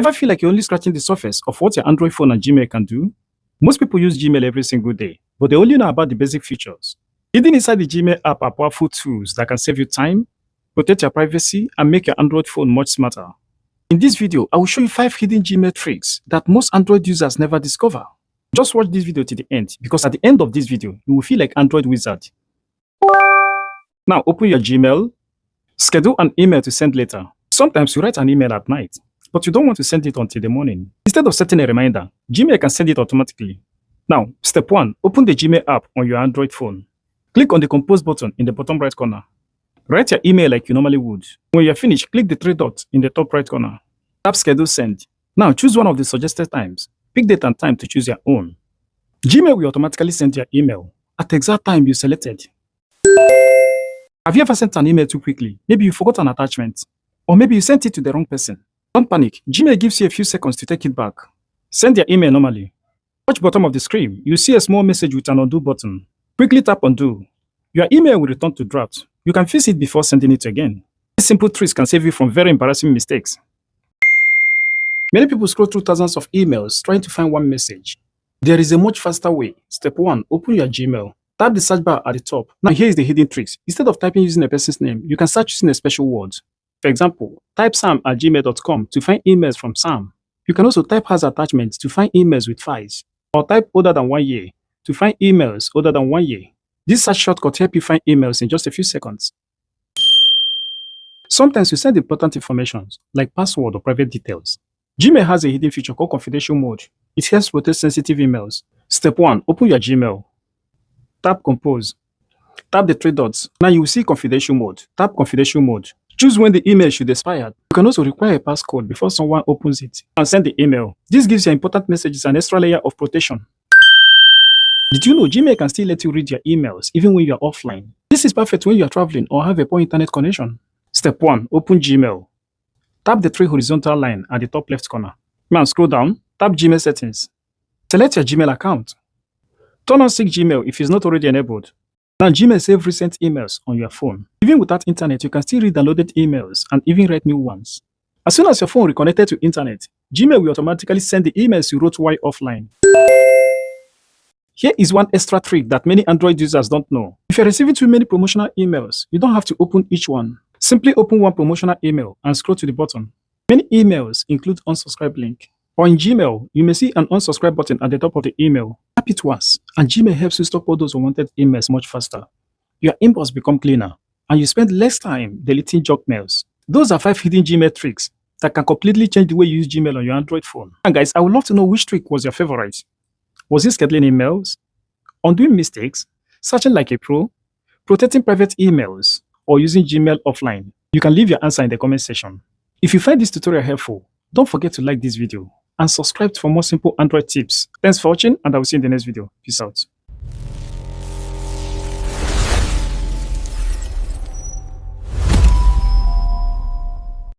Ever feel like you're only scratching the surface of what your Android phone and Gmail can do? Most people use Gmail every single day, but they only know about the basic features. Hidden inside the Gmail app are powerful tools that can save you time, protect your privacy, and make your Android phone much smarter. In this video, I will show you 5 hidden Gmail tricks that most Android users never discover. Just watch this video to the end, because at the end of this video, you will feel like Android wizard. Now open your Gmail. Schedule an email to send later. Sometimes you write an email at night, but you don't want to send it until the morning. Instead of setting a reminder, Gmail can send it automatically. Now, step 1. Open the Gmail app on your Android phone. Click on the Compose button in the bottom right corner. Write your email like you normally would. When you're finished, click the 3 dots in the top right corner. Tap Schedule Send. Now choose one of the suggested times. Pick date and time to choose your own. Gmail will automatically send your email at the exact time you selected. Have you ever sent an email too quickly? Maybe you forgot an attachment, or maybe you sent it to the wrong person. Don't panic. Gmail gives you a few seconds to take it back. Send your email normally. Touch bottom of the screen. You see a small message with an undo button. Quickly tap undo. Your email will return to draft. You can fix it before sending it again. These simple tricks can save you from very embarrassing mistakes. Many people scroll through thousands of emails trying to find one message. There is a much faster way. Step 1. Open your Gmail. Tap the search bar at the top. Now here is the hidden tricks. Instead of typing using a person's name, you can search using a special word. For example, type sam@gmail.com to find emails from Sam. You can also type has attachments to find emails with files, or type older than 1 year to find emails older than 1 year. This search shortcut helps you find emails in just a few seconds. Sometimes you send important information like password or private details. Gmail has a hidden feature called confidential mode. It helps protect sensitive emails. Step 1. Open your Gmail. Tap Compose. Tap the 3 dots. Now you will see confidential mode. Tap confidential mode. Choose when the email should expire. You can also require a passcode before someone opens it and send the email. This gives your important messages an extra layer of protection. Did you know Gmail can still let you read your emails even when you are offline? This is perfect when you are traveling or have a poor internet connection. Step 1. Open Gmail. Tap the 3 horizontal line at the top left corner. Now scroll down. Tap Gmail settings. Select your Gmail account. Turn on Sync Gmail if it's not already enabled. Now Gmail saves recent emails on your phone. Even without internet, you can still read downloaded emails and even write new ones. As soon as your phone reconnected to internet, Gmail will automatically send the emails you wrote while offline. Here is one extra trick that many Android users don't know. If you're receiving too many promotional emails, you don't have to open each one. Simply open one promotional email and scroll to the bottom. Many emails include unsubscribe link. Or in Gmail, you may see an unsubscribe button at the top of the email. Tap it once, and Gmail helps you stop all those unwanted emails much faster. Your inbox becomes cleaner, and you spend less time deleting junk mails. Those are 5 hidden Gmail tricks that can completely change the way you use Gmail on your Android phone. And guys, I would love to know which trick was your favorite. Was it scheduling emails, undoing mistakes, searching like a pro, protecting private emails, or using Gmail offline? You can leave your answer in the comment section. If you find this tutorial helpful, don't forget to like this video and subscribe for more simple Android tips. Thanks for watching, and I will see you in the next video. Peace out.